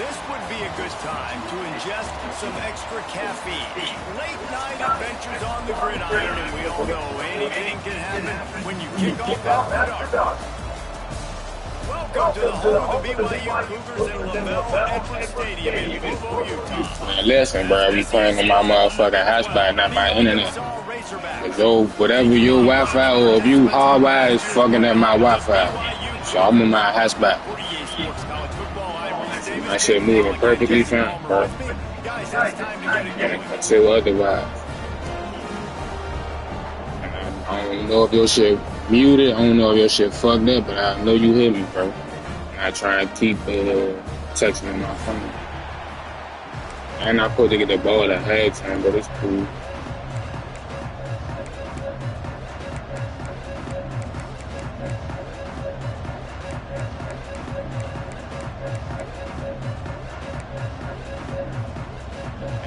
This would be a good time to ingest some extra caffeine. Late night adventures on the gridiron, and we all know anything can happen when you kick off after dark. Welcome to the home of the BYU Cougars at LaBelle Stadium in Kevo, Utah. Man, listen, bro, we playing on my motherfucking hotspot, not my internet. Cause whatever your Wi-Fi or if you hardwire is fucking up my Wi-Fi. So I'm on my hotspot. That shit moving perfectly fine, bro. Until otherwise. I don't know if your shit muted, I don't know if your shit fucked up, but I know you hear me, bro. And I try and keep texting on my phone. I'm not supposed to get the ball at halftime, but it's cool.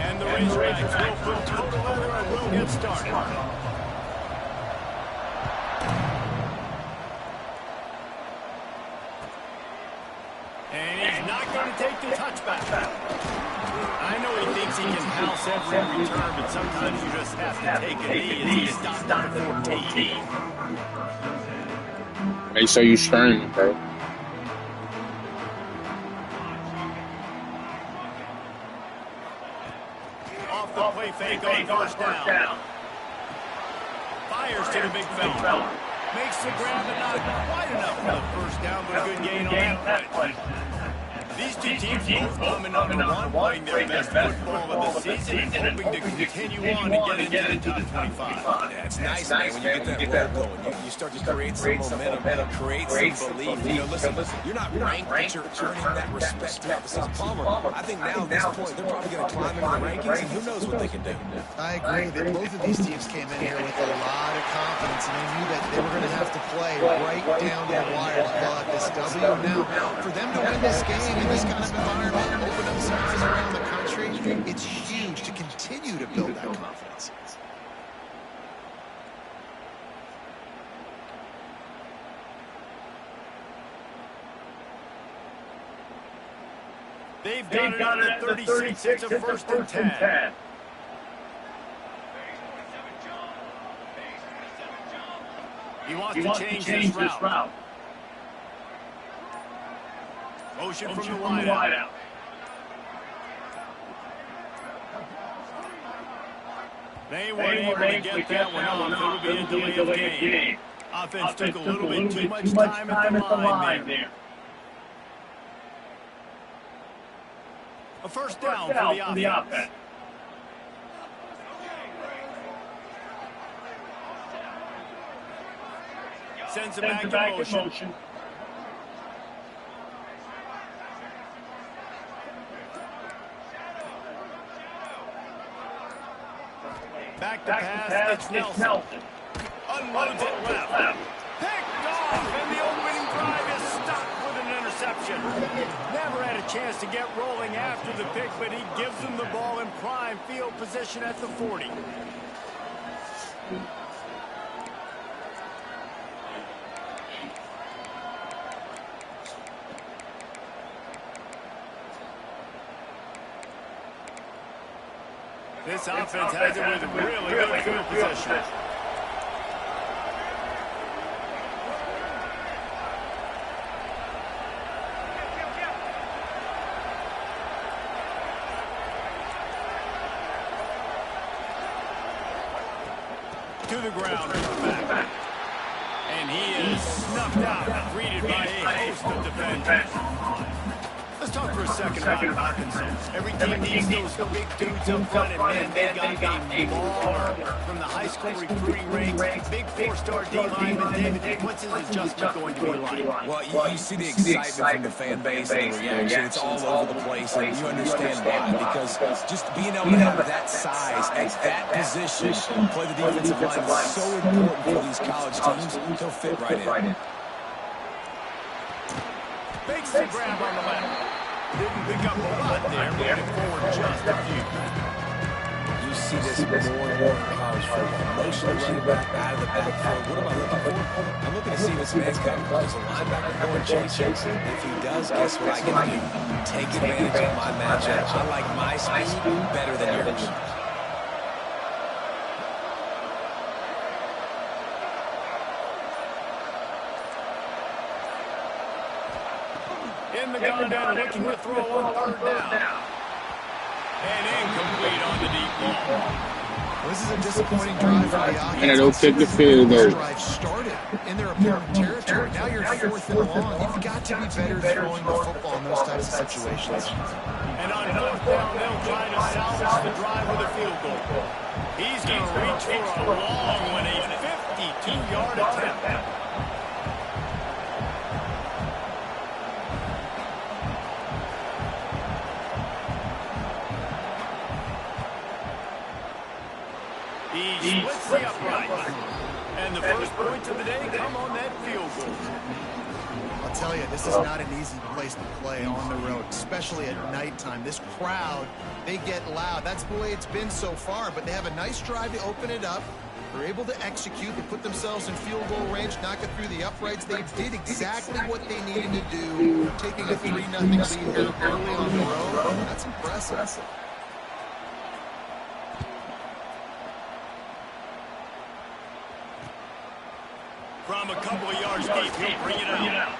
And the Razorbacks will put total leather and will get started. And he's not going to take the touchback. I know he thinks he can house every return, but sometimes you just have to take a knee as he stopped number 14. Make sure you screaming, bro. Off the play fake on first down. Fires to the big fella. Makes the grab, but not quite enough for the first down, but a good gain on that play. These two teams both coming number one, playing their best football of the season, and hoping to continue on and get into the top 25. Yeah, it's nice, man, when you get that roll going. You start to create some momentum, create some belief. You know, listen, you're not ranked, but you're earning that respect throughout the season. Palmer, I think now at this point, they're probably going to climb into the rankings, and who knows what they can do. I agree that both of these teams came in here with a lot of confidence, and they knew that they were going to have to play right down to the wire to pull out this W. Now, for them to win this game in this kind of environment, open up some eyes around the country, it's huge to continue to build that confidence. They've got it at the 36. It's a first and 10. He wants to change this route. Motion from the wide out. They weren't able to get that one off. It would be a delay of game. Offense took a little bit too much time at the line there. A first down for the offense. Sends it back in motion. Back to pass, it's Nelson. Unloads it left. Picked off, and the opening drive is stopped with an interception. Never had a chance to get rolling after the pick, but he gives them the ball in prime field position at the 40. This offense has it with really good field position. To the ground, back. And he is snuffed out, greeted by a host of defenders. Let's talk for a second about Arkansas. Every team needs those big dudes up front, and man, they got a mauler from the high school recruiting ranks. Big four-star D-lineman. David, what's his adjustment going to be like? Well, you see the excitement from the fan base and the reaction. It's all over the place, and you understand why. Because just being able to have that size at that position, play the defensive line is so important for these college teams. He'll fit right in. Makes the grab on the left. Didn't pick up a lot there, moving forward just a few. You see this more and more in college football. Motion the running back out of the backfield. What am I looking for? I'm looking to see if this man's covered. Does the linebacker go and chase him? If he does, guess what I get to do? Take advantage of my matchup. I like my speed better than yours. In the gun down, looking to throw on third down. And incomplete on the deep ball. Well, this is a disappointing drive for the offense. And it'll kick the field This goal. drive started in their opponent territory. Now you're 4th and long. You've got to be better throwing the football in those types of situations. And on 4th down, they'll try to salvage the drive with a field goal. He's going to reach for a long one, a 52-yard attempt. He splits the upright. And the first points of the day come on that field goal. I'll tell you, this is not an easy place to play on the road, especially at nighttime. This crowd, they get loud. That's the way it's been so far, but they have a nice drive to open it up. They're able to execute. They put themselves in field goal range, knock it through the uprights. They did exactly what they needed to do, taking a 3-0 lead here early on the road. That's impressive. From a couple of yards deep, he'll bring it out.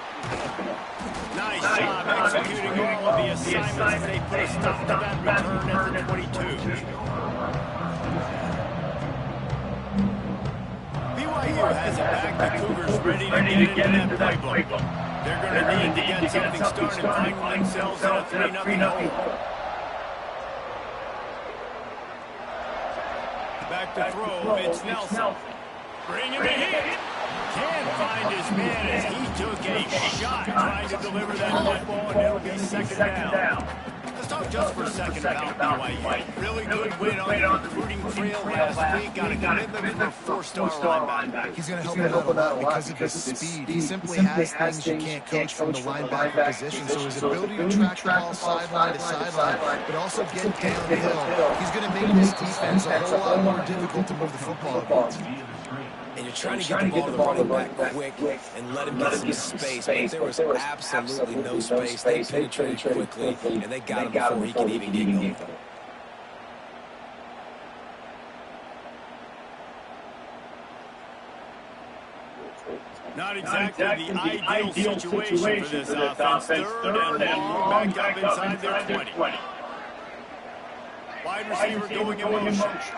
Nice job executing all of the assignments. They put a stop to that return at the 22. BYU has it back. The Cougars ready to get into that playbook. They're going to need to get something started, finding themselves in a 3-0 hole. Back to throw, it's Nelson. Bring him in. Can't find his man as he took a shot trying to deliver that football, and it'll be second down. Let's talk just for a second about BYU. Really good win on the recruiting trail last week. Got a commitment for a 4-star linebacker. He's going to help him out a lot because of his speed. He simply has things you can't coach from the linebacker position. So his ability to track the ball sideline to sideline, but also get downhill, he's going to make this defense a whole lot more difficult to move the football against. And you're trying to get the ball to the running back quick and let him get some space. But there was absolutely no space. They penetrated quickly, and they got him before he could even get going. Not exactly the ideal situation for this offense. Third and long, back up inside their 20. Wide receiver going in motion.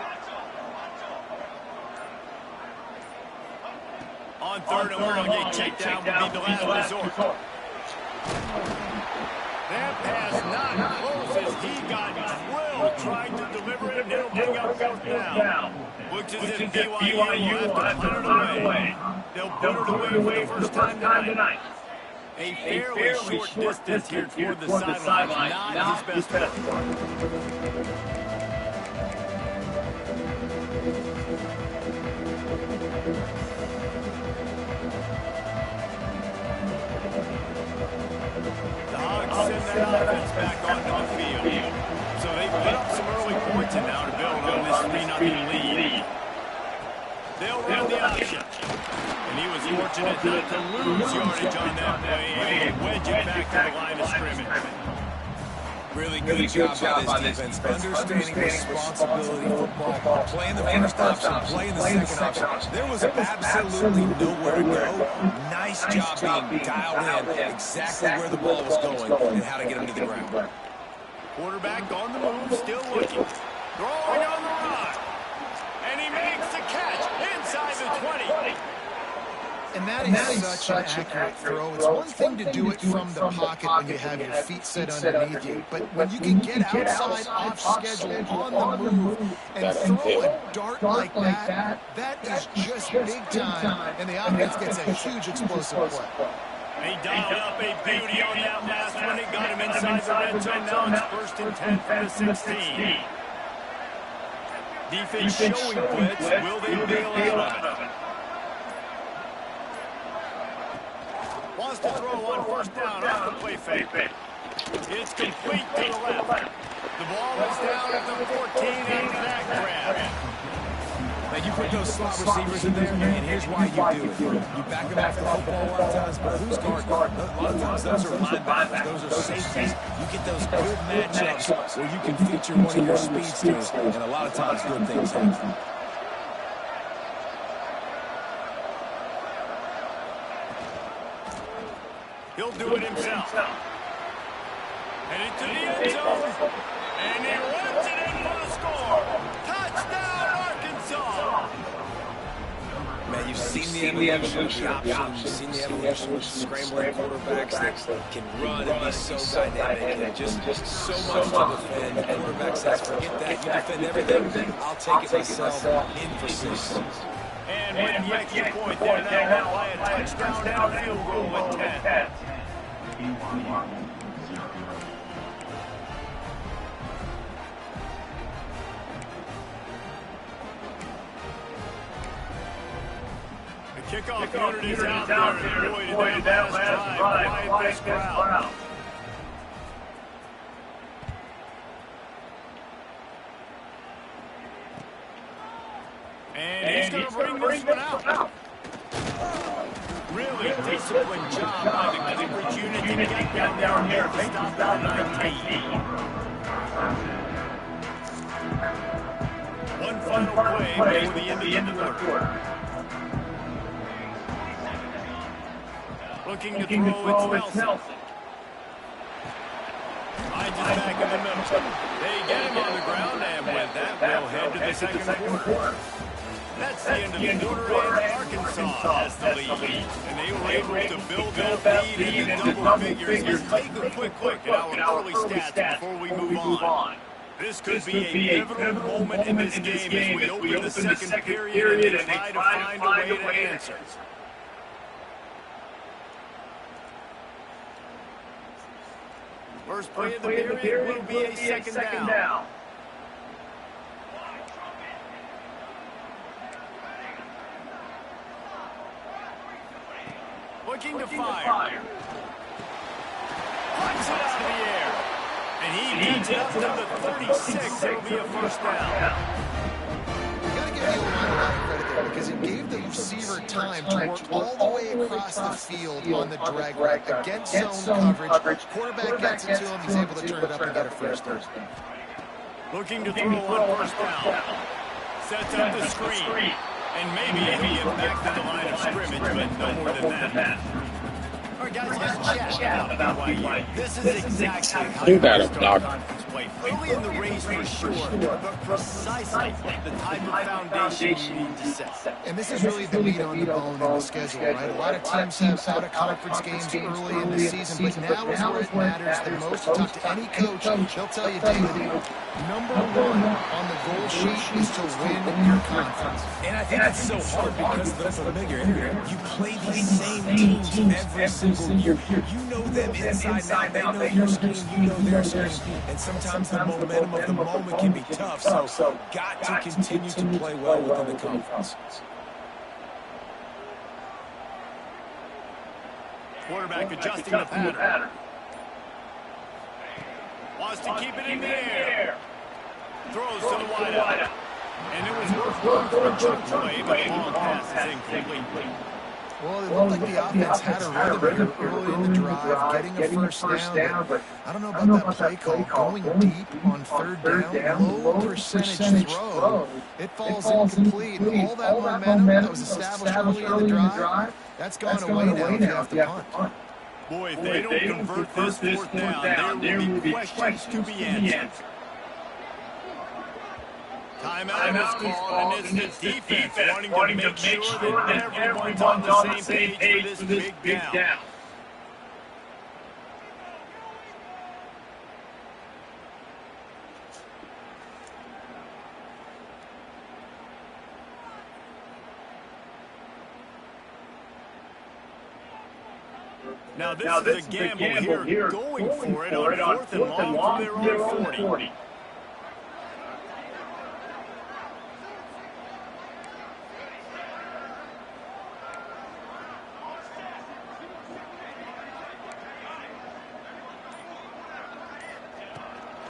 On third and long, a check down would be the last resort. That pass not close as he got drilled trying to deliver it, and it'll bring up 4th down. Looks as if BYU will have to put it away. They'll put it away for the first time tonight. A fairly short distance here toward the sideline. Not his best work. Send that offense back onto the field. So they put up some early points and now to build on this 3-0 lead. They'll run the option. And he was fortunate not to lose yardage on that play and wedge it back to the line of scrimmage. Really good job by this defense. Understanding responsibility football. Playing the first option, playing the second option. There was absolutely nowhere to go. Nice job being dialed in exactly where the ball was going and how to get him to the ground. Quarterback on the move, still looking. Throwing on the run. And he makes the catch inside the 20. And that is such an accurate throw. It's one thing to do it from the pocket when you have your feet set underneath you, but when you can get outside, off schedule, on the move, and throw a dart like that, that is just big time, and the offense gets a huge explosive play. He dialed up a beauty on that last one. He got him inside the red zone. Now it's 1st and 10 from the 16. Defense showing blitz. Will they bail out of it? Wants to throw on 1st down off the play fake. It's complete to the left. The ball is down at the 14 after that grab. Now, you put those slot receivers in there, and here's why you do it. You back them off the football a lot of times, but who's guarding? A lot of times those are linebackers, those are safeties. You get those good matchups where you can feature one of your speedsters, and a lot of times good things happen. He'll do it himself. Headed to the end zone. And he runs it in for the score. Touchdown, Arkansas. Man, you've seen the evolution of the option. You've seen the evolution of scrambling quarterbacks that can run and be so dynamic and just so much to defend. The quarterback says, forget that. You defend everything. I'll take it myself. In for 6. And with the extra point there, now play a touchdown and a field goal with 10. The kickoff unit is out there. Boy, did that last drive quiet this crowd. And he's going to bring this one out. Really disciplined job by the coverage unit to get down here and stop that 19. One final play before the end of the quarter. Looking to throw, it's Nelson. Finds it back in the middle. They get him on the ground, and with that, we'll head to the second quarter. That's the end of the quarter, and Arkansas has the lead. And they were able to build that lead into double figures. Let's take a quick look at our early stats before we move on. This could be a pivotal moment in this game as we open the second period and try to find a way to answer. First play of the period will be a second down. Looking to fire. Puts it out of the air. And he gets it up to the 36. It'll be a first down. You got to give the O-line a lot of credit there because it gave the receiver time to work all the way across the field on the drag route against zone coverage. Quarterback gets it to him. He's able to turn it up and get a first down. Looking to throw on first down. Sets up the screen. And maybe he'll get back to the line of scrimmage, but no more than that. All right, guys, let's chat about BYU. This is exactly how you start conference play. Early in the race for sure, but precisely the type of foundation you need to set. And this is really the meat on the bone in the schedule, right? A lot of teams have out-of-conference games early in the season, but now is where it matters the most. Talk to any coach, they'll tell you, David, number one on the goal sheet is to win your conference. And I think it's so hard because of the familiar area. You play these same teams every single year. You know them inside and out. They know your scheme, you know their scheme. And sometimes the momentum of the moment can be tough. So got to continue to play well within the conference. Quarterback adjusting the pattern. Wants to keep it in the air. Throws to the wideout. And it was worth going for a chunk play, but the long pass is incomplete. Well, it looked like the offense had a rhythm early in the drive, getting a first down, but I don't know about that play call. Going deep on third down, low percentage throw. It falls incomplete. And all that momentum that was established early in the drive, that's gone away now if you have to punt. Boy, if they don't convert this fourth down, there will be questions to be answered. Timeout is called, and it's the defense wanting to make sure that everyone's on the same page for this big down. Now this is a gamble here, going for it on fourth and long from their own 40.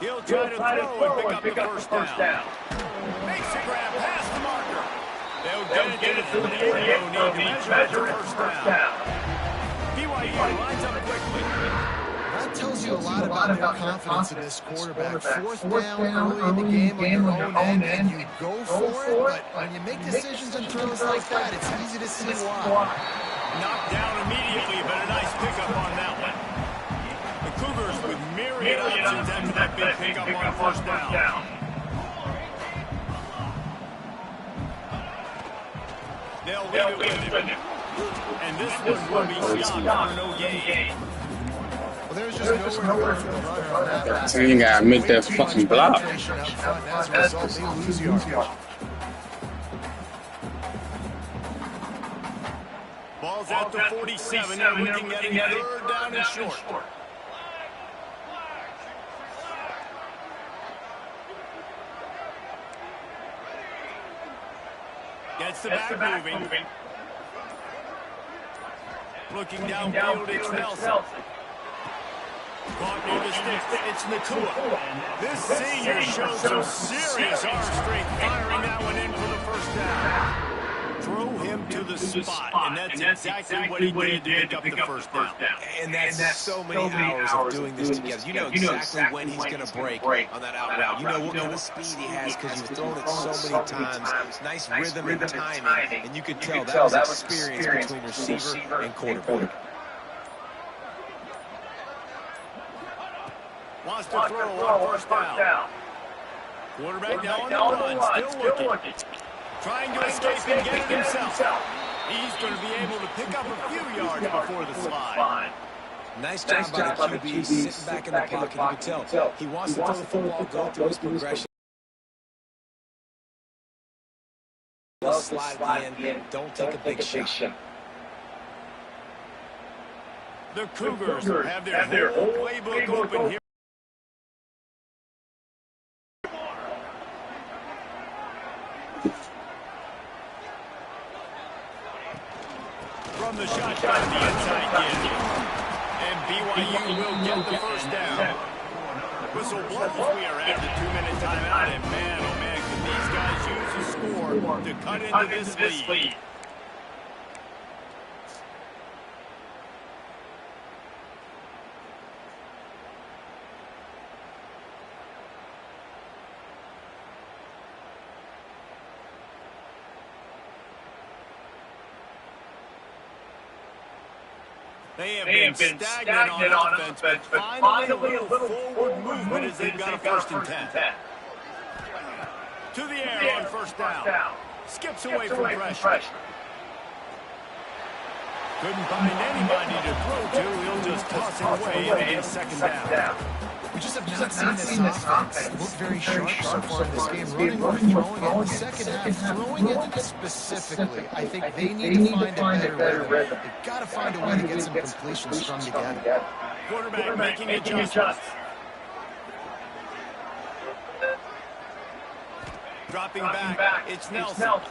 He'll try to throw and pick up the first down. Makes the grab past the marker. They'll get it to the 48. No need to measure it for first down. BYU lines up quickly. That tells you a lot about their confidence in this quarterback. Fourth down early in the game on your own end, and you go for it, but when you make decisions and throws like that, it's easy to see why. Knocked down immediately, but a nice pickup on that one. The Cougars with myriad options after that big pickup on first down. They'll leave it with him. And this one will be shot for no gain. Well, there's just nowhere for the runner on that. So you gotta make that fucking block. As a result, they lose yardage. Ball's at the 47, and looking at a third down and short. Gets the back moving. Looking downfield, it's Nelson. Caught near the sticks, it's ncaa. This senior showed some serious arm strength, firing that one in for the first down. Throw him to the spot, and that's exactly what he did to pick up the first down. And that's so many hours of doing this together. You know exactly when he's going to break on that out route. You know what kind of speed he has because he's thrown it so many times. Nice rhythm and timing, and you could tell that was experience between receiver and quarterback. Wants to throw on first down. Quarterback now on the run, still looking. Trying to escape and get it himself. He's going to be able to pick up a few yards before the slide. Nice job by the QB, sitting back in the pocket. You can tell he wants to throw the football, go through his progression. Slide at the end. Don't take a big shot. The Cougars have their whole playbook open here. From the shotgun, the inside give. And BYU will get the first down. Whistle blows, we are at the 2-minute timeout, and man, oh man, can these guys use a score to cut into this lead. They have been stagnant on offense, but finally a little forward movement as they've got a first and 10. To the air on first down. Skips away from pressure. Couldn't find anybody to throw to. He'll just toss it away and get a second down. We just have not seen this offense look very sharp so far in this game. Running or throwing it in the second half, throwing it specifically. I think they need to find a better rhythm. They've got to find a way to get some completions strung together. Quarterback making adjustments. Dropping back, it's Nelson.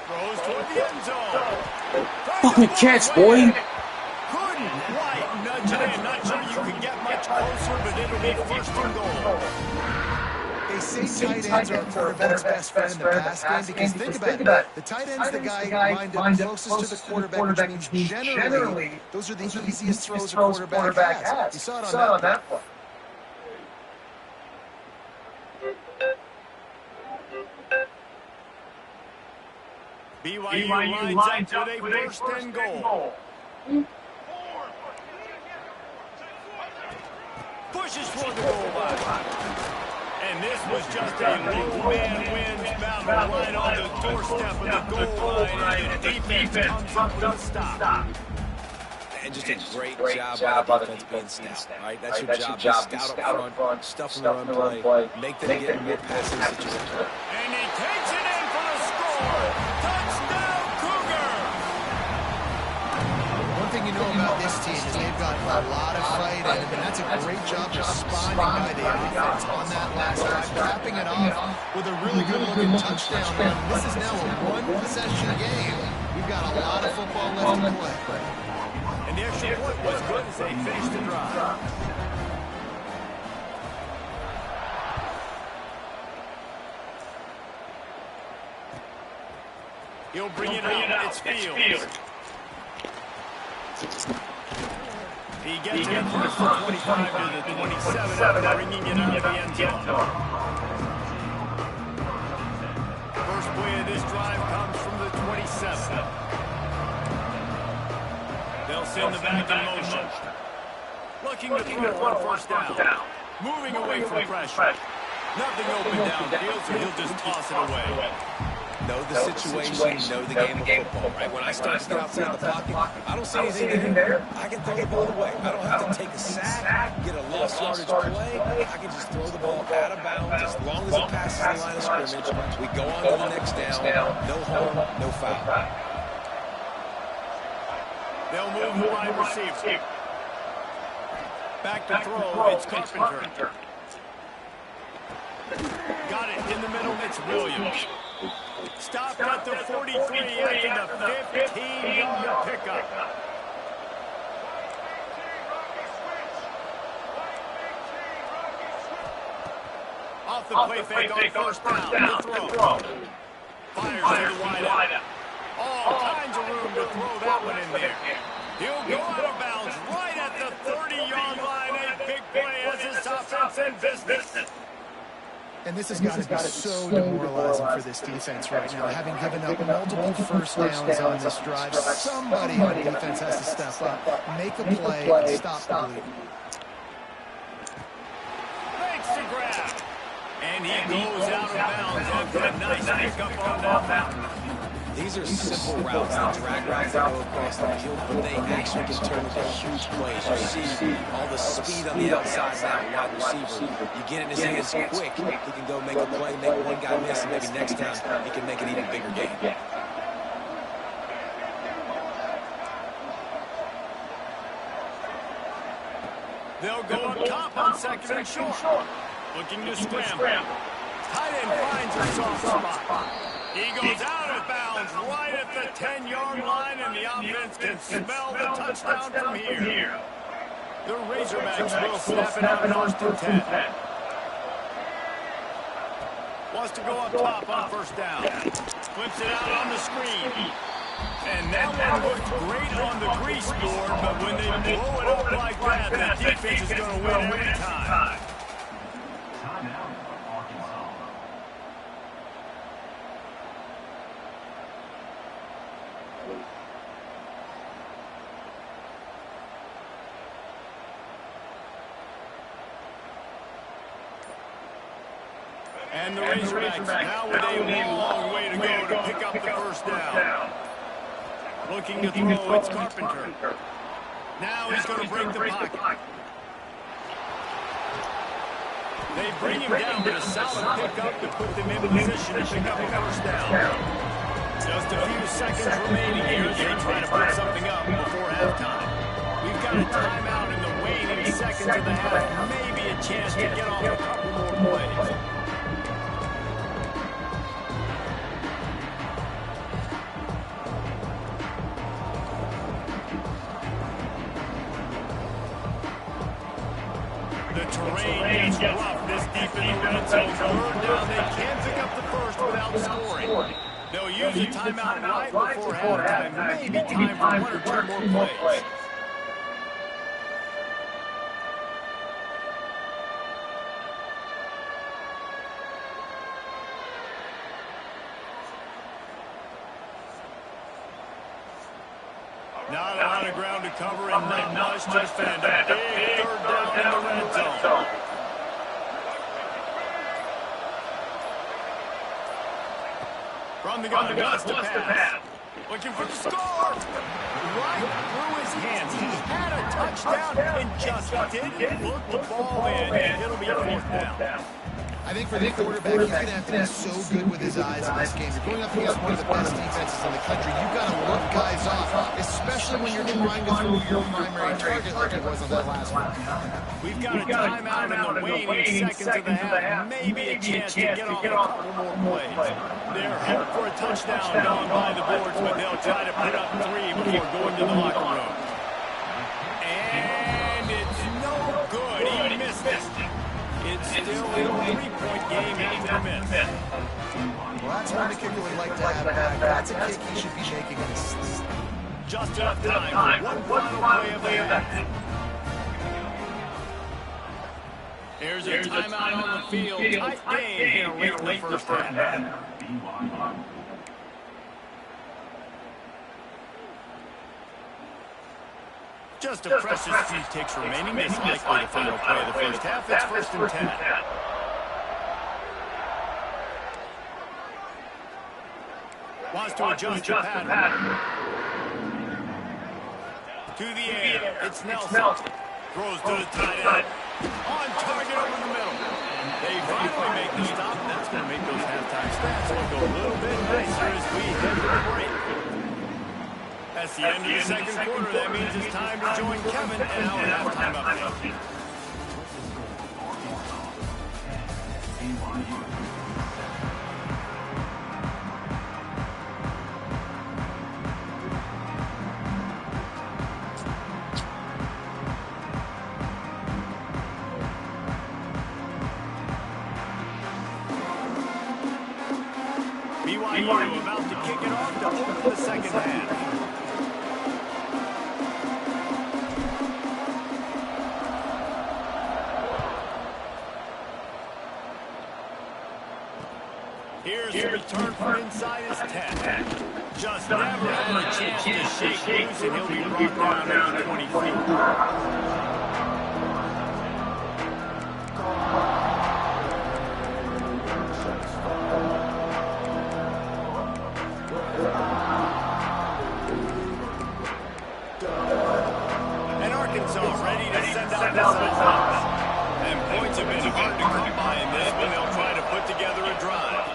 Throws toward the end zone. Fucking catch, boy. Couldn't quite nudge it in. Not sure you can get much closer, but it'll be first and goal. They say tight ends are a quarterback's best friend in the pass game because think about it. The tight end's the guy lined up closest to the quarterback, which means generally those are the easiest throws a quarterback has. You saw it on that play. BYU lines up with a first and goal. Pushes for the goal line. And this was just a low-man wins battle right on the doorstep of the goal line. And the defense comes up with a stop. And just a great job by the defense being stout, right? That's your job. Just scout up front, stuff in the run play, make them get in more passing situations. And he takes it in for the score. Touchdown, Cougar! One thing you know about this team is they've got a lot of fight in them, and that's a great job responding by the offense on that last drive, capping it off with a really good-looking touchdown run. This is now a one-possession game. We've got a lot of football left to play. And the extra point was good as they finished the drive. He'll bring it out. It's Fields. He gets it across the 25 to the 27, bringing it out of the end zone. First play of this drive comes from the 27. They'll send the back in motion. Looking to throw on first down. Moving away from pressure. Nothing open downfield, so he'll just toss it away. Know the situation, know the game of football, right? When I start to get outside the pocket, I don't see anything there. I can throw the ball away. I don't have to take a sack, get a lost yardage play. I can just throw the ball out of bounds as long as it passes the line of scrimmage. We go on to the next down. No hold, no foul. They'll move the wide receiver. Back to throw, it's Carpenter. Got it in the middle, it's Williams. Stopped at the 43 after the 15-yard pickup. Off the play fake on first down, the throw. Fires to the wide out. All kinds of room to throw that one in there. He'll go out of bounds right at the 30-yard line. A big play as his offense in business. And this has got to be so demoralizing for this defense right now, having given up multiple first downs on this drive. Somebody on defense has to step up, make a play, and stop the bleeding. Makes the grab. And he goes out of bounds after a nice pickup on that. These are simple routes, the drag routes that go across the field, but they actually can turn into huge plays. You see all the speed on the outside of that wide receiver. You get in his hands quick, he can go make a play, make one guy miss, and maybe next time he can make an even bigger game. They'll go up top on second and short. Looking to scramble. Tight end finds a soft spot. He goes out of bounds right at the 10-yard line, and the offense can smell the touchdown from here. The Razorbacks will snap it out first and 10. Wants to go up top on first down. Flips it out on the screen. And that one looked great on the grease board, but when they blow it up like that, the defense is going to win every time. And the Razorbacks now with a long way to go to pick up the first down. Looking to throw, it's Carpenter. Now he's going to break the pocket. They bring him down with a solid pickup to put them in position to pick up a first down. Just a few seconds remaining here as they try to put something up before halftime. We've got a timeout in the waning seconds of the half. Maybe a chance to get off a couple more plays. The terrain is rough this deep in the red zone. Third down, they can't pick up the first without scoring. They'll use a timeout right before halftime. Maybe time for one or two more plays. Not a lot of ground to cover and not much to defend. A big third down in the red zone. From the gun, wants to pass. Looking for the score. Right through his hands. He had a touchdown and just didn't look the ball in. And it'll be a fourth down. I think for the quarterback, he's going to have to be so good with his eyes in this game. You're going up against one of the best defenses in the country. You've got to work guys off, especially when you're trying to throw your primary target like it was on that last one. We've got a timeout in the waning seconds of the half. Maybe a chance to get off a couple more plays. They're hoping for a touchdown down by the boards, but they'll try to put up three before going to the locker room. And it's no good. He missed it. It's still a 3-point game after the miss. Well, that's one the kicker would like to have back. That's a kick he should be making in his sleep. Just enough time for one final play of the half. Here's a timeout on the field. Tight game here late in the first half. Just a precious few ticks remaining. This is likely the final play of the first half. It's 1st and 10. Wants to adjust the pattern. To the air. It's Nelson. Throws to the tight end. On target over the middle. They finally make the stop. That's going to make those halftime stats look a little bit nicer as we head to the break. That's the end of the second quarter. That means it's time to join Kevin and our halftime update. BYU about to kick it off to open the second half. Here's the return from inside his 10. Just never had a chance to shake loose, and he'll be brought down at 20 feet. And Arkansas ready to send out the offense. And points have been hard to come by in this one. They'll try to put together a drive.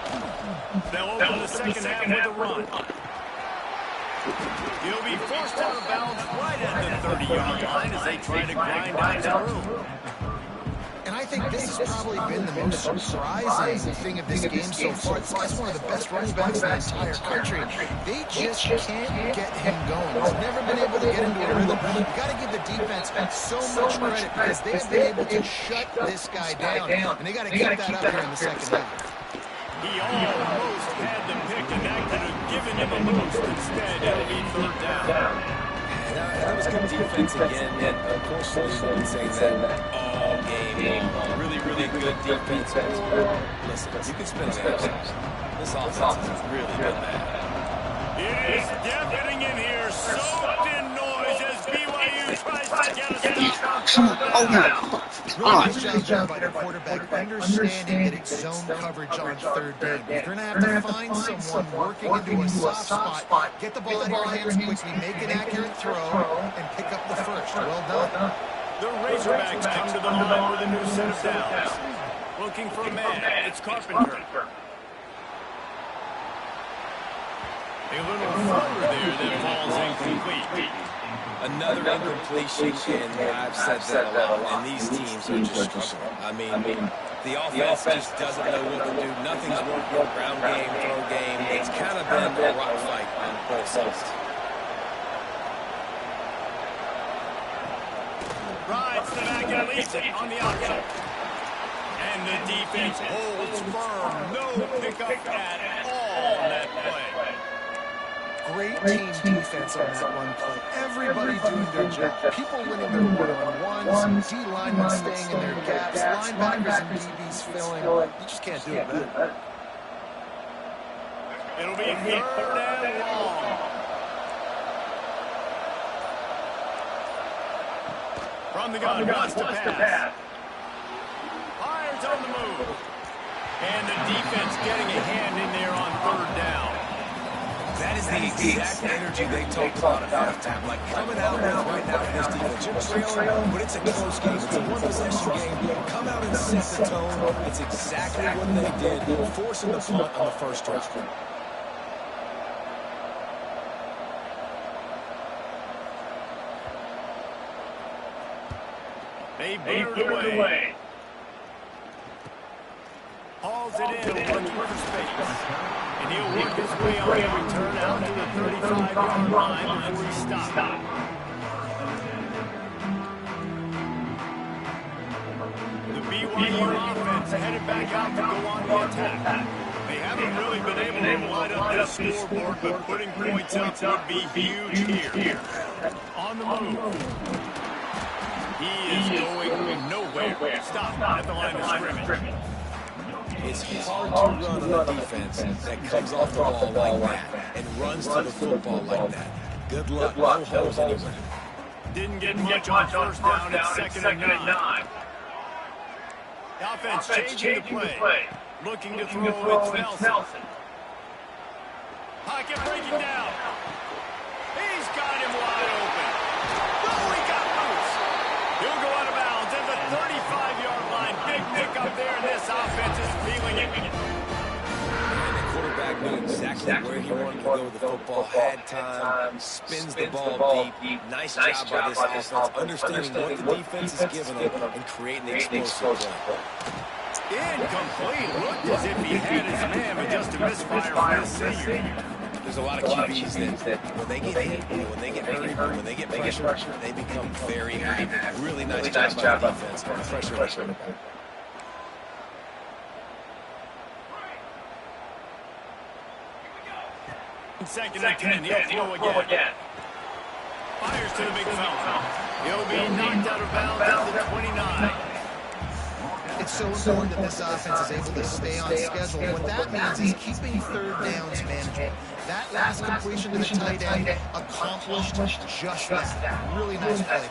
They'll open the second half with a run. He'll be forced out of bounds right at the 30-yard line as they try to grind out through. And I think this has probably been the most surprising thing of this game so far. This guy's one of the best running backs in the entire country. They just can't get him going. He's never been able to get into a rhythm. You've got to give the defense so much credit because they've been able to shut this guy down. And they got to keep that up here in the second half. He almost had the pick, and that could have given him a boost. Instead, it'll be third down. That was good defense again, and unfortunately, we've been saying that all game long. Really, really good defense. Listen, you can spin it out. This offense has really been bad. It is deafening in here, soaked in noise as BYU tries to get a stop. Oh, my God. Really nice job by the quarterback, understanding that it's zone coverage on third down. You're going to have to find someone working into a soft spot, get the ball out of your hands quickly, make an accurate throw, and pick up the first. Well done. The Razorbacks come to the line with a new set of downs. Looking for a man. It's Carpenter. A little floater there that falls incomplete. Another incompletion, and I've said that a lot, and these teams are just struggling. I mean, the offense just doesn't know what to do. Nothing's working. Ground game, throw game. It's kind of been a rock fight on both sides. Rides the back and leads it on the option. And the defense holds firm. No pickup at all on that play. Great team defense on that run play. Everybody doing their job. People winning their one-on-ones, D-linemen staying in their gaps, linebackers and DBs filling. You just can't do it better. It'll be third and long. From the gun, wants to pass. Fires on the move. And the defense getting a hand in there on third down. That is the exact energy they talked about at halftime. Like coming out right now in this defense. You're trailing, but it's a close game. It's a one-possession game. Come out and set the tone. It's exactly what they did, forcing the punt on the first drive. They boot it away. Hauls it in, looking for space. And he'll work his way on the return out to the 35-yard line before he stops. The BYU offense headed back out to go on the attack. They have haven't really been able to light up this scoreboard, but putting points up would be huge here. On the move. He is going nowhere. Stop at the line of scrimmage. It's hard to run on a defense that comes off the ball like that and runs to the football like that. Good luck. No holes anywhere. Didn't get much on first down. It's second and 9. The offense changing the play. Looking to throw it to Nelson. Pocket breaking down. He's got him wide open. Oh, he got loose. He'll go out of bounds at the 35-yard line. Big pick up there, and this offense is feeling it. And the quarterback knew exactly where he wanted to go with the football. Had time, spins the ball deep. Nice job by this offense, understanding what the defense is giving them and creating the explosive play. Incomplete. Looked as if he had his man, but just a misfire from his senior. There's a lot of QBs that when they get hit, when they get hurried, when they get pressure, they become very active. Really nice job by the defense. Pressure. Second and 10. He'll throw again. Fires to the big fella. He'll be knocked out of bounds at the 29. It's so important that this offense is able to stay on schedule. What that means is keeping third downs manageable. That last completion to the tight end accomplished just that. Really nice play.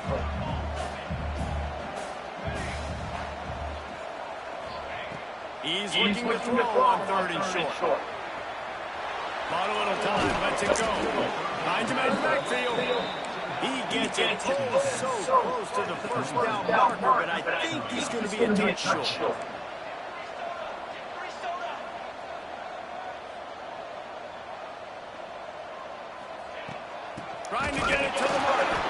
He's looking to throw on third and short. Not a little time, lets it go. Finds him out of the backfield. He gets it pulled so close to the first down marker, but I think he's going to be a touch short. Trying to get it to the marker.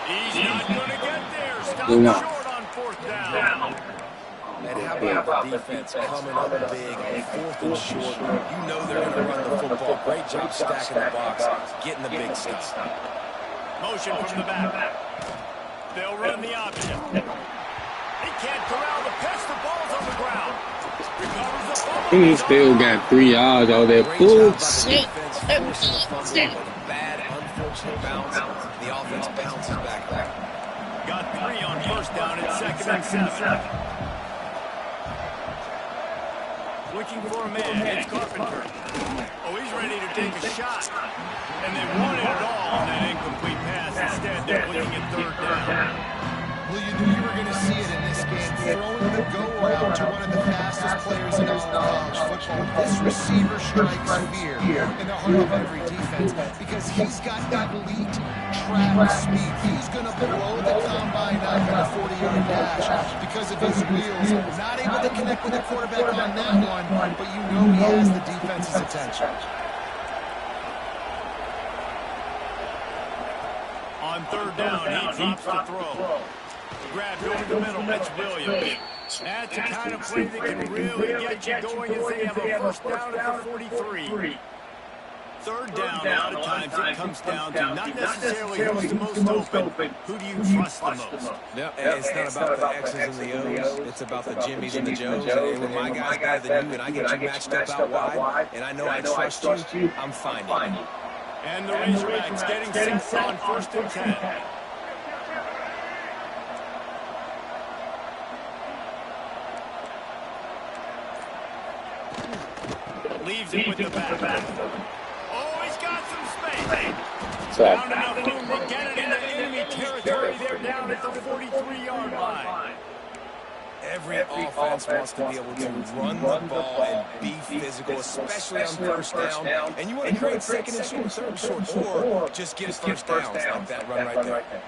He's not going to get there. Stop short on fourth down. And how about the defense coming up big on fourth and short? You know they're going to run the football. Great job stacking the box, getting the big stuff. Motion from the back. They'll run the option. He can't corral the pitch. The ball's on the ground. Recovers the fumble. He still got 3 yards out there. Bullshit. Bad, unfortunate bounce. The offense bounces back. Got 3 on first down at second and 7. Looking for a man. It's Carpenter. Oh, he's ready to take a shot. And they wanted it all on that incomplete pass. Instead, they're looking at third down. Well, you knew you were going to see it in this game. Throwing the go route to one of the fastest players in all of college football. This receiver strikes fear in the heart of every defense because he's got elite travel speed. He's going to blow the combine up in a 40-yard dash because of his wheels. Not able to connect with the quarterback on that one, but you know he has the defense's attention. On third down, he drops the throw. Grabbed over the middle, that's Williams. That's the kind of play that can really get you going as they have a first down at the 43. Third down, a lot of times it comes down to not necessarily who's the most open, who do you trust the most? Yep, and it's not about the X's and the O's, it's about the Jimmies and the Joes. And when my guy's better than you and I get you matched up out wide, and I know I trust you, I'm fine. And the Razorbacks getting set on first and 10. Leaves it with the back. Oh, he's got some space. Found enough room to get it into enemy territory. They're down at the 43-yard line. Every offense wants to be able to run the ball and be physical, especially on first down. And you want to create second and short, third and short, or just get first downs like that run right there.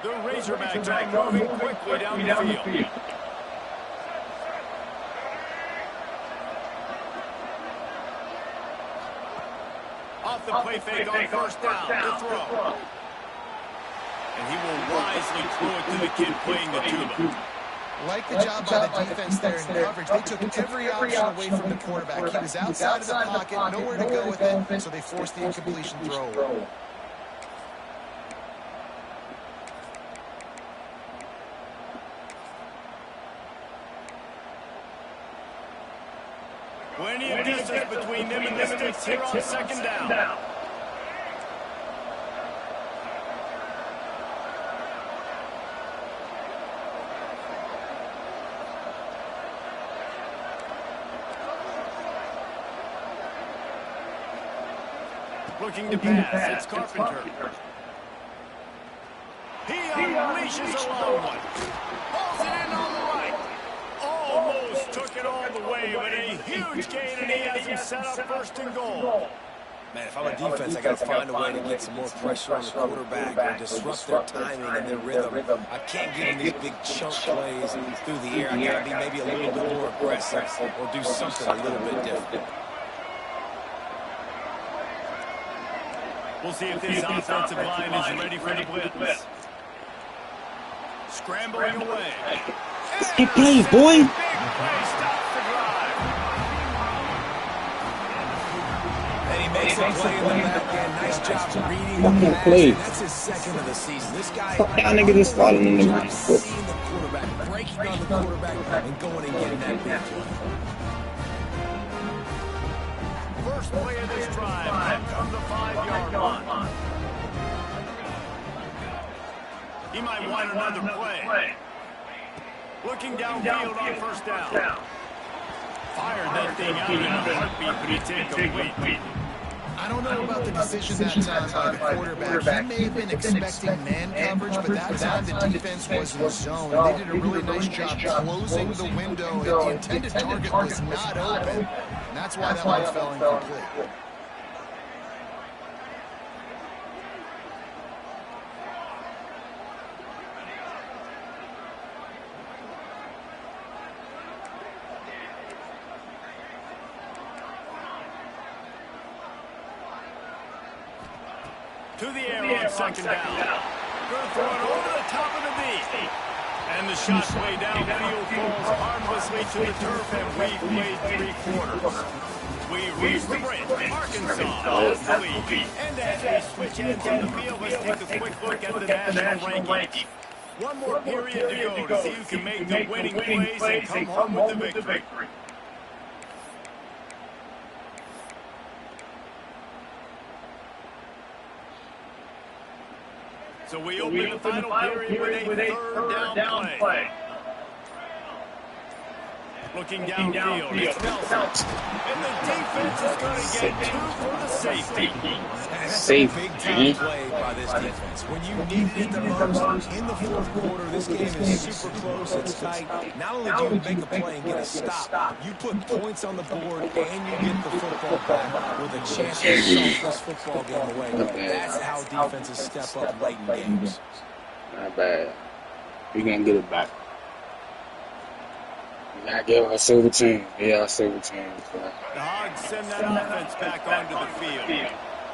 The Razorbacks are moving quickly down the field. Off the play fake on first down, the throw. And he will wisely throw it to the kid playing the tuba. Like the job by the defense there in coverage. They took every option away from the quarterback. He was outside of the pocket, nowhere to go with it, so they forced the incompletion throw. Plenty of distance between them and the sticks here on second down. Looking to pass. It's Carpenter. He unleashes a long one. Pulls it in on the right. Almost took it all the way, but a huge gain, and he has him set up first and goal. Man, if I'm a defense, I got to find a way to get some more pressure on the quarterback or disrupt their timing and their rhythm. I can't give them these big chunk plays through the air. I got to be maybe a little bit more aggressive or do something a little bit different. We'll see if this offensive line is ready for the blitz. Scrambling away. Good play, boy. Big play stops the drive. And he makes a play in the back end. Nice job reading the pass. Play. That's his second of the season. This guy, Fuck y'all nigga just falling in the ground. seeing the quarterback, breaking on the quarterback, and going and getting that big play. First play of this drive, up from the 5-yard line. He might want another play. Looking downfield on first down. Fired that thing out in a heartbeat, but he take complete. I don't know about the decision that time by the quarterback. He may have been expecting man coverage, but that time the defense was in zone. They did a really nice job closing the window. The intended target was not open. And that's why that one fell incomplete. To the air on second down. Going to throw it over the top of the knee. And the shot way downfield falls harmlessly to the turf, and we've played 3 quarters. We reach the break. Arkansas has the lead. And as we switch ends on the field, let's take a quick look at the national rankings. One more period to go to see who can make the winning plays and come home with the victory. So we open the final period with a third down play. Looking downfield, it's Nelson. And the defense is going to get 2 for the safety. That's a big-time play by this defense. When you needed it the most in the fourth quarter, this game is super close, it's tight. Not only do you make a play and get a stop, you put points on the board and you get the football back with a chance to solve this football game away. That's how defenses step up late in games. Not bad. We're going to get it back. I give our silver team. Yeah, our silver team. The Hogs send that offense back onto the field.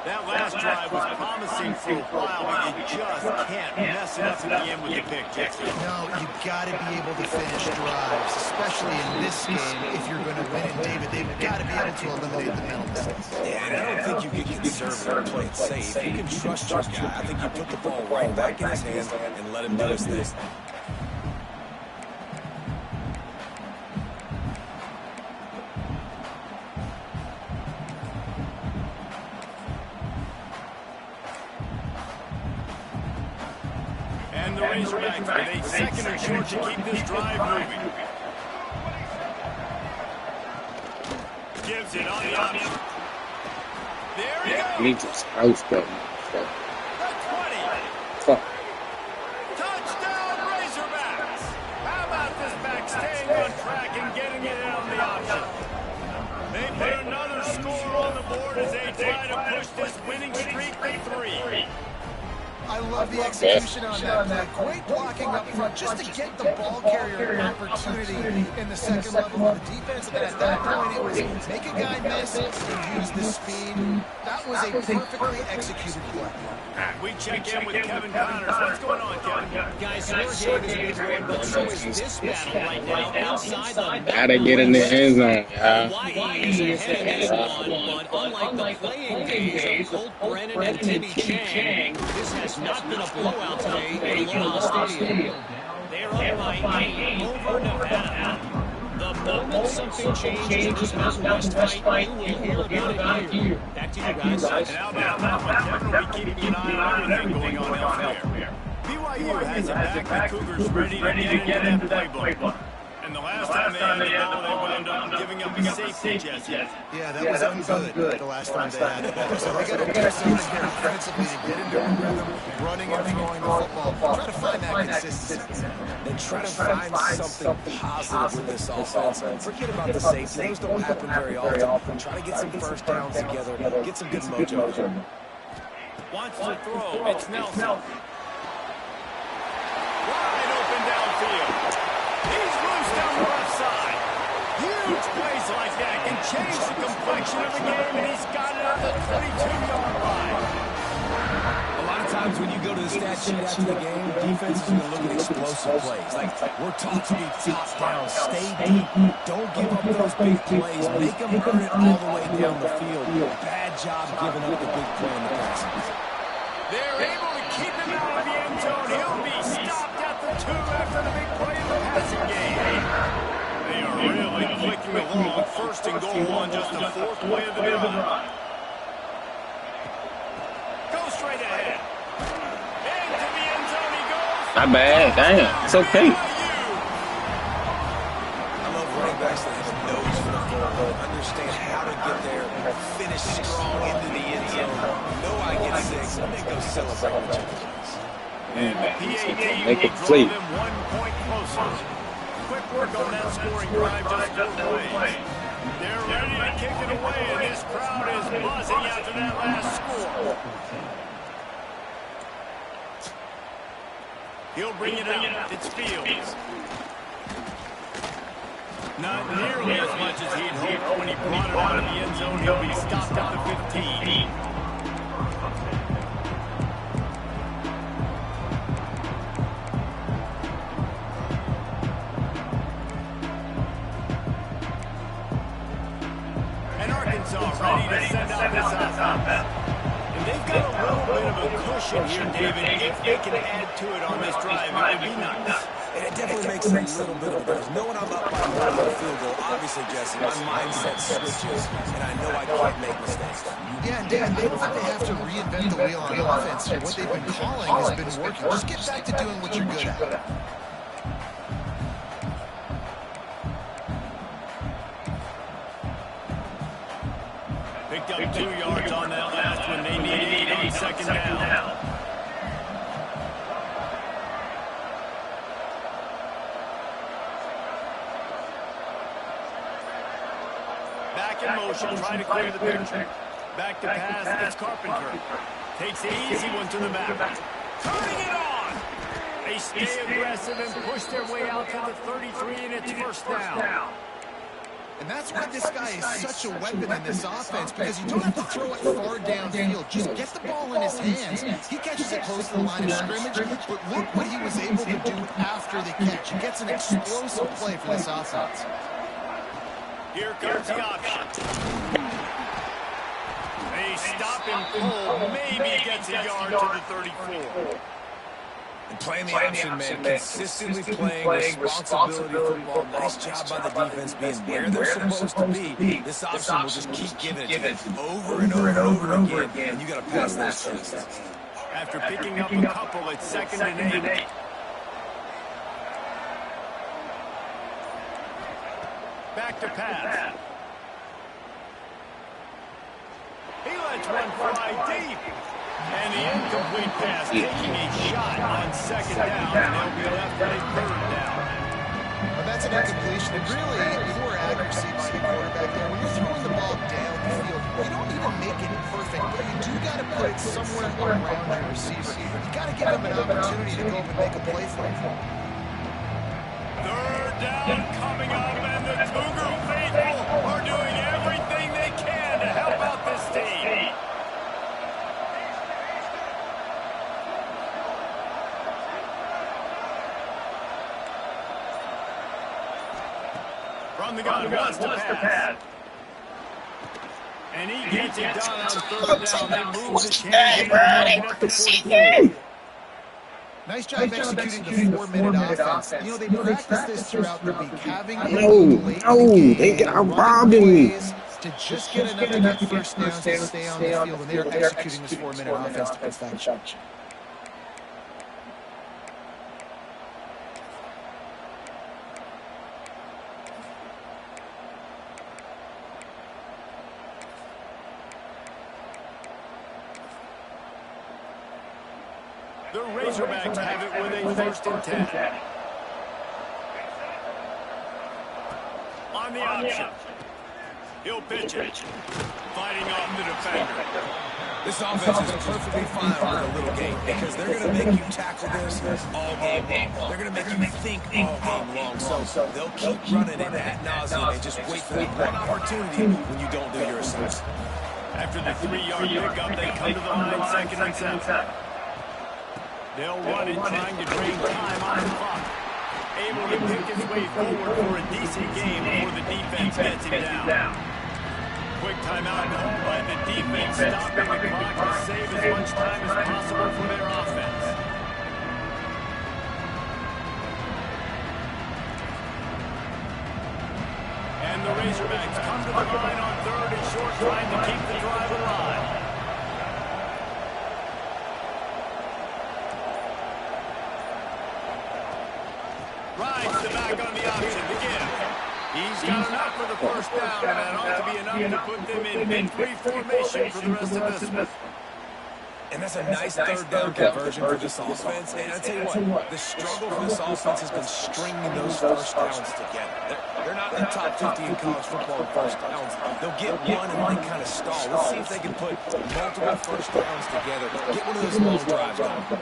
That last drive was promising for a while, but you just can't mess it up at the end with the pick, Jackson. No, you got to be able to finish drives, especially in this game if you're going to win. And David, they've got to be able to eliminate the penalties. Yeah, and I don't think you get conservative and play it safe. You can trust your guy. I think you put the ball right back in his hands and let him do his thing. And the Razorbacks with a second and short to keep this drive moving. Gives it on the option. There he goes. Need to spouse that. The 20. Fuck. Touchdown, Razorbacks. How about this back staying on track and getting it on the option? They put another score on the board as they try to push this winning streak to 3. I love the execution on that play. Great blocking up front just to get the ball carrier an opportunity in the second level of the defense. And then at that point, it was make a guy miss and use the speed. That was a perfectly executed play. We check in with Kevin Connors. What's going on, Kevin? Guys, your game is a big one, but so is this battle right now inside the Gotta get in the end zone, y'all. Hawaii is ahead in this one, but unlike the playing days of Colt Brennan and Timmy Chang, this has not been a blowout today in Aloha Stadium. They're up by 8 over Nevada. The moment something changes in this Mountain West fight, you will hear about it here. Back to you guys. And how about that one? Kevin will be keeping an eye on everything going on elsewhere. BYU has it back. The Cougars ready to get into that playbook. And the last time they had the ball, they wound up giving up a safety, Jesse. Yeah, that was ungood the last time they had the ball. So they got to do something here defensively to get into a rhythm, running and throwing the football. Try to find that consistency. And try to find something positive with this offense. Forget about the safety. Those don't happen very often. Try to get some first downs together. Get some good mojo. Wants to throw. It's Nelson. Wide open downfield. He's loose down the left side. Huge plays like that can change the complexion of the game, and he's got it at the 22-yard line. A lot of times when you go to the stat sheet after the game, defense is going to look at explosive plays. Like, we're taught to be top down, stay deep, don't give up those big plays, make them earn it all the way down the field. Bad job giving up the big play in the passing. They're able to keep him out of the end zone. He'll be stopped at the 2 after the big play in the passing game. They are really clicking along. First and goal on just the 4th play of the drive. Go straight ahead. Into the end zone he goes. Not bad. Damn. It's okay. I love running backs that have a nose for the goal, understand how to get there, finish strong into the end zone. Know I get 6, and then go celebrate with you. And the PAT Make will it draw flee. them 1 point closer. Quick work on that scoring drive, just 4 plays. They're ready to kick it away, and this crowd is buzzing after that last score. He'll bring it out. It's Fields. Not nearly as much as he'd hoped when he brought it out of the end zone. He'll be stopped at the 15. And Arkansas ready to send out this offense. And they've got a little bit of a cushion here, David. If they can add to it on this drive, it would be nice. And it definitely makes a little bit of a difference. Knowing I'm up by more than a field goal, obviously, Jesse, my mindset switches, and I know I can't make mistakes. Yeah, and Dan, they don't think they have to reinvent the wheel on offense. What they've been calling has been working. Just get back to doing what you're good at. Picked up 2 yards on that last one. They need 8 on second down. Back in motion, trying to clear the picture. Back to pass, it's Carpenter. Takes the easy one to the back. Turning it on! They stay aggressive and push their way out to the 33, and it's first down. And that's why this guy is such a weapon in this offense, because you don't have to throw it far downfield. Just get the ball in his hands. He catches it close to the line of scrimmage, but look what he was able to do after the catch. He gets an explosive play for this offense. Here comes the option. They stop him cold. Maybe gets a yard to the 34. And playing the option, man, consistently playing responsibility football. Nice job by the defense being where they're supposed to be. This option will just keep giving it to you over and over and over again, and you got to pass those tests. After picking up a couple, it's 2nd and 8. Back to pass. He lets one fly deep. And the incomplete pass taking a shot on 2nd down. And they'll be left with a 3rd down. Well, that's an incompletion. And really, poor accuracy by the quarterback there. When you're throwing the ball down the field, you don't need to make it perfect, but you do got to put it somewhere around your receiver. You got to give him an opportunity to go up and make a play for him. 3rd down coming up, and the Cougar faithful are doing everything they can to help out this team. From the gun, wants to pass. And he gets it done on 3rd down. They move the chains. Nice job executing the 4-minute offense. You know, they practice this throughout the week, having it No, late in the no, they game, got running robbing me. plays to just get enough to get first downs to stay on the field, and they're executing this 4-minute offense to perfection. The Razorbacks have it with a 1st and 10. On the option. He'll pitch it. Fighting off the defender. This offense is perfectly fine with a little game because they're going to make you tackle this all game long. They're going to make you think all game long. So they'll keep running it ad nauseum and just wait for that one opportunity when you don't do your assignment. After the 3-yard pickup, they come to the line 2nd and 7. They'll run it, trying to drain time on the clock. Able to pick his way forward for a decent game before the defense gets him down. Quick timeout called by the defense, stopping the clock to save as much time as possible for their offense. And the Razorbacks come to the line on 3rd and short, trying to keep the drive alive. Rides the back on the option to give. He's got enough for the first down, and that ought to be enough to put them in mid-3 formation for the rest of this one. And that's a nice 3rd down conversion for this offense. And I tell you what, the struggle for this offense has been stringing those first downs together. They're not in the top 50 in college football in first downs. They'll get one and then kind of stall. Let's see if they can put multiple first downs together. Get one of those long drives going.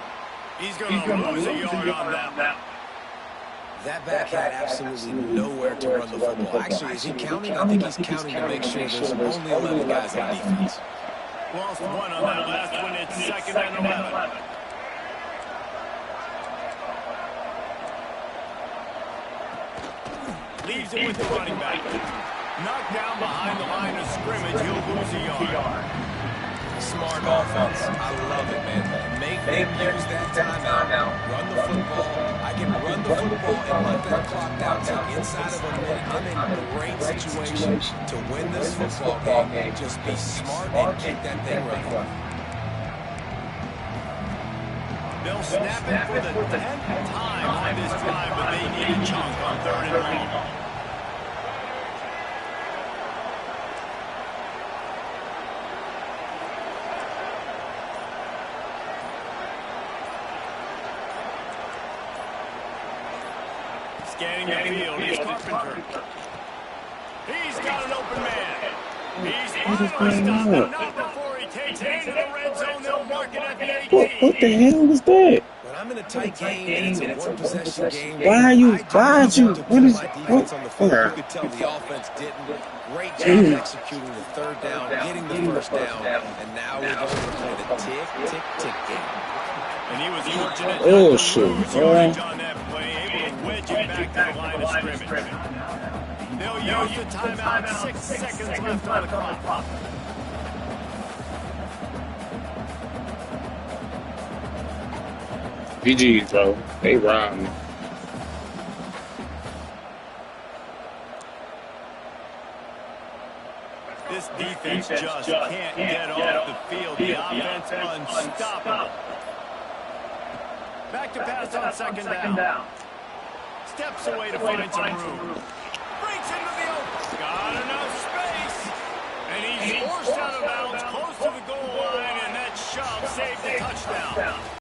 He's going to lose a yard on that. That back had absolutely nowhere to run the football. Actually, is he counting? I think he's counting to make sure there's only 11 guys on defense. Lost one on that last one. It's 2nd and 11. Leaves it with the running back. Knocked down behind the line of scrimmage. He'll lose a yard. Smart offense. I love it, man. Make them use that timeout. Run the football. I can run the football and let that clock down. Now, inside of a minute, I'm in a great situation to win this football game. Just be smart and keep that thing running. They'll snap it for the 10th time on this drive, but they need a chunk on 3rd and long. Scanning the field is Carpenter. He's got an open man. He's finally stopped, not before he takes it into the red zone. They'll mark it at the 18. What the hell was that? When I'm in a tight game and it's a one-possession game, Why are you? What is? You could tell the offense didn't. Great job executing the 3rd down, getting the first down, and now we're just going to play the tick game. And he was fortunate Oh, to shit. lose yardage on that play, able to wedge it back to the line of scrimmage. They'll use the timeout, 6 seconds left on the clock. GG's, bro. They robbed me. This defense just can't get off the field. The offense unstoppable. Back to pass on 2nd down. Steps away to find some room. Breaks into the open. Got enough space. And he's forced out of bounds close to the goal line, and that shove saved the touchdown.